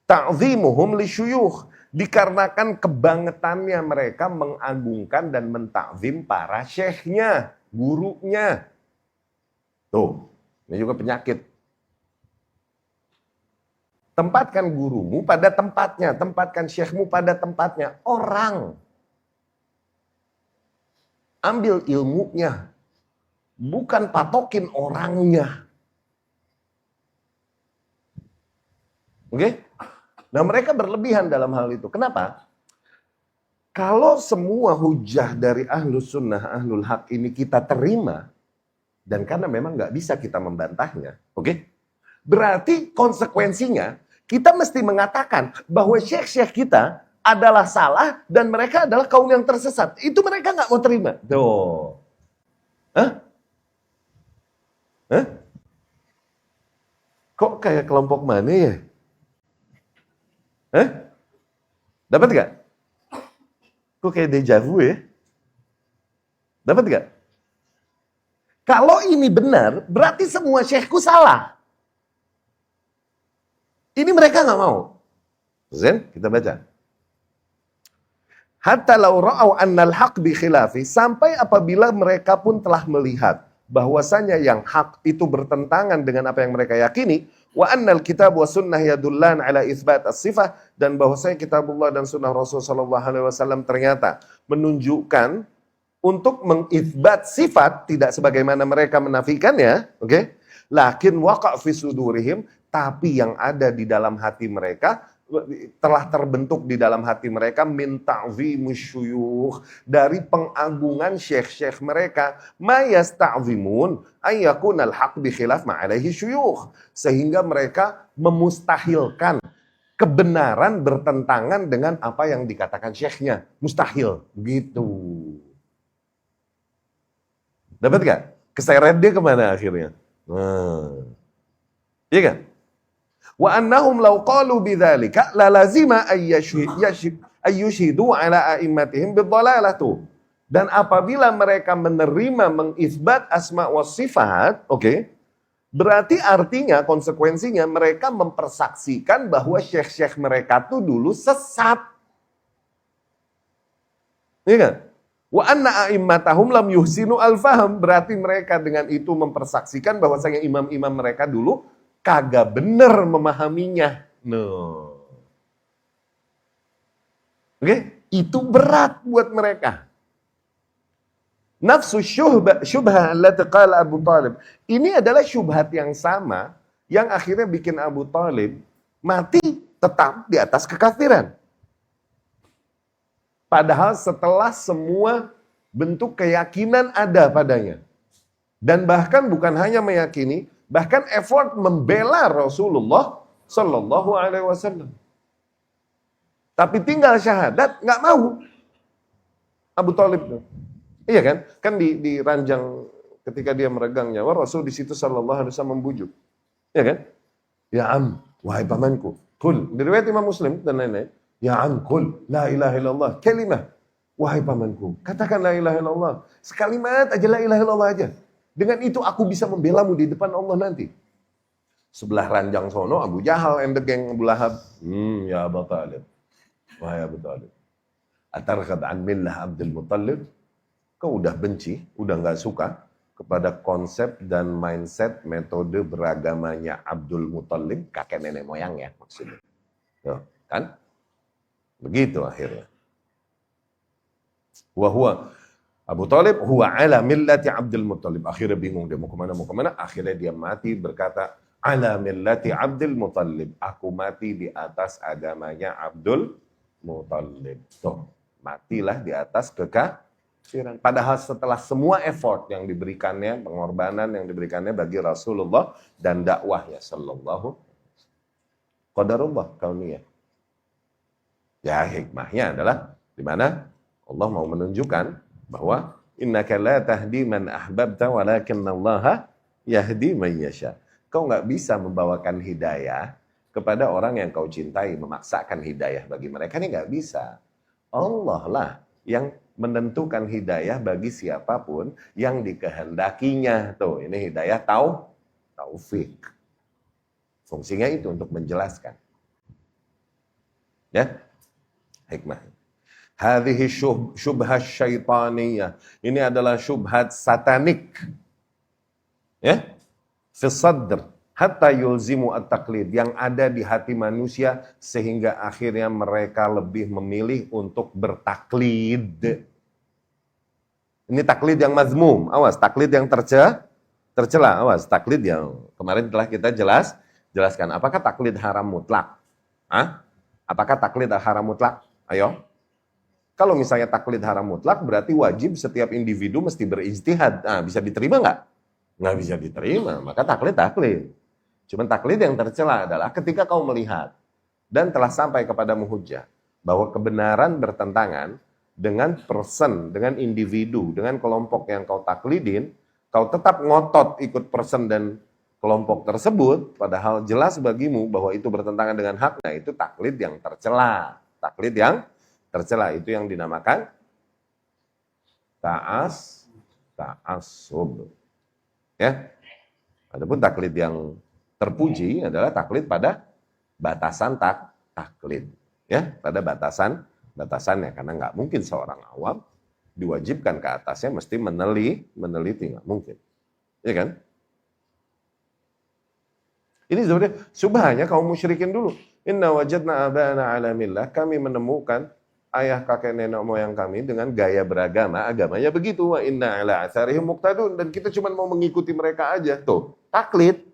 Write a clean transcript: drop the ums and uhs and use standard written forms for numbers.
ta'zimuhum lisyuyukh, dikarenakan kebangetannya mereka mengagungkan dan mentakzim para syekhnya, gurunya. Tuh, ini juga penyakit. Tempatkan gurumu pada tempatnya, tempatkan syekhmu pada tempatnya. Orang. Ambil ilmunya, bukan patokin orangnya. Oke? Nah, mereka berlebihan dalam hal itu. Kenapa? Kalau semua hujah dari ahlus sunnah, ahlul haq ini kita terima, dan karena memang nggak bisa kita membantahnya, oke? Berarti konsekuensinya, kita mesti mengatakan bahwa syekh-syekh kita adalah salah, dan mereka adalah kaum yang tersesat. Itu mereka nggak mau terima. Tuh. Hah? Hah? Kok kayak kelompok mana ya? Hah? Dapat gak? Kok kayak deja vu ya? Dapat gak? Kalau ini benar, berarti semua syekhku salah. Ini mereka gak mau. Zen, kita baca. Hatta law ra'au annal haq bi khilafi, sampai apabila mereka pun telah melihat bahwasanya yang hak itu bertentangan dengan apa yang mereka yakini, wa annal kitab wa sunnah yadullan ala isbat as-sifah, dan bahwasanya kitabullah dan sunnah Rasul sallallahu alaihi wasallam ternyata menunjukkan untuk mengisbat sifat tidak sebagaimana mereka menafikannya, oke? Lakin waqa fi sudurihim, tapi yang ada di dalam hati mereka, telah terbentuk di dalam hati mereka, min ta'zimus syuyukh, dari pengagungan syekh-syekh mereka, ma yasta'zimun ayyakunal haq bi khilaf ma alaihi syuyukh, sehingga mereka memustahilkan kebenaran bertentangan dengan apa yang dikatakan syekhnya. Mustahil, gitu. Dapat gak? Keseret dia kemana akhirnya? Iya kan? Wa annahum law qalu bidzalika la lazima ayyushidu ala a'immatihim biddalalah. Dan apabila mereka menerima mengisbat asma wa sifat, oke, berarti artinya konsekuensinya mereka mempersaksikan bahwa syekh-syekh mereka tuh dulu sesat. Iya kan? Wa anna a'immatahum lam yuhsinu al-faham, berarti mereka dengan itu mempersaksikan bahwasanya imam-imam mereka dulu kagak bener memahaminya. No. Oke, itu berat buat mereka. Nafsu syubhah allati qala Abu Talib. Ini adalah syubhat yang sama yang akhirnya bikin Abu Talib mati tetap di atas kekafiran. Padahal setelah semua bentuk keyakinan ada padanya. Dan bahkan bukan hanya meyakini, bahkan effort membela Rasulullah Sallallahu Alaihi Wasallam. Tapi tinggal syahadat, nggak mau. Abu Talib. Iya kan? Kan di ranjang ketika dia meregang nyawa, Rasul di situ Sallallahu Alaihi Wasallam membujuk. Iya kan? Ya am, wahai pamanku. Kul. Di riwayat Imam Muslim dan lain-lain. Ya am, kul. La ilaha illallah. Kalimah. Wahai pamanku. Katakan la ilaha illallah. Sekalimat aja la ilaha illallah aja. Dengan itu aku bisa membelamu di depan Allah nanti. Sebelah ranjang sono Abu Jahal and the gang Abu Lahab. Ya Abu Talib. Wahai Abu Talib. Atarghab an millah Abdul Muttalib. Kau udah benci, udah gak suka kepada konsep dan mindset metode beragamanya Abdul Muttalib, kakek nenek moyang ya maksudnya. Yo, kan? Begitu akhirnya. Wahua Abu Talib huwa ala millati Abdul Muttalib. Akhirnya bingung dia mau kemana. Akhirnya dia mati berkata, ala millati Abdul Muttalib. Aku mati di atas agamanya Abdul Muttalib. Tuh, matilah di atas kekafiran. Padahal setelah semua effort yang diberikannya, pengorbanan yang diberikannya bagi Rasulullah dan dakwahnya sallallahu qadarullah kauniyah. Ya, hikmahnya adalah di mana Allah mau menunjukkan bahwa innaka la tahdi man ahbabta walakinallaha yahdi man yasha. Kau nggak bisa membawakan hidayah kepada orang yang kau cintai, memaksakan hidayah bagi mereka, ini nggak bisa. Allah lah yang menentukan hidayah bagi siapapun yang dikehendakinya. Tuh, ini hidayah taufik. Fungsinya itu untuk menjelaskan. Ya, hikmah. Hadhihi syubhah syaitaniyah. Ini adalah syubhat satanik. Ya, fi sadr hatta yulzimu at-taqlid, yang ada di hati manusia sehingga akhirnya mereka lebih memilih untuk bertaklid. Ini taklid yang mazmum, awas, taklid yang tercela, awas, taklid yang kemarin telah kita jelaskan. Apakah taklid haram mutlak? Hah? Apakah taklid haram mutlak? Ayo. Kalau misalnya taklid haram mutlak, berarti wajib setiap individu mesti berijtihad. Nah, bisa diterima nggak? Nggak bisa diterima, maka taklid. Cuman taklid yang tercela adalah ketika kau melihat dan telah sampai kepadamu hujjah bahwa kebenaran bertentangan dengan person, dengan individu, dengan kelompok yang kau taklidin, kau tetap ngotot ikut person dan kelompok tersebut, padahal jelas bagimu bahwa itu bertentangan dengan haknya, itu taklid yang tercela. Taklid yang tercela itu yang dinamakan ta'assub. Ya. Adapun taklid yang terpuji adalah taklid pada batasan taklid. Ya, pada batasannya, karena nggak mungkin seorang awam diwajibkan ke atasnya mesti meneliti, nggak mungkin. Ya kan? Ini sebenarnya subhannya kaum musyrikin dulu. Inna wajadna abana ala millah, kami menemukan ayah kakek nenek moyang kami dengan gaya beragama, agamanya begitu. Wa inna ala atharihim muqtadun, dan kita cuma mau mengikuti mereka aja. Tuh, taklid.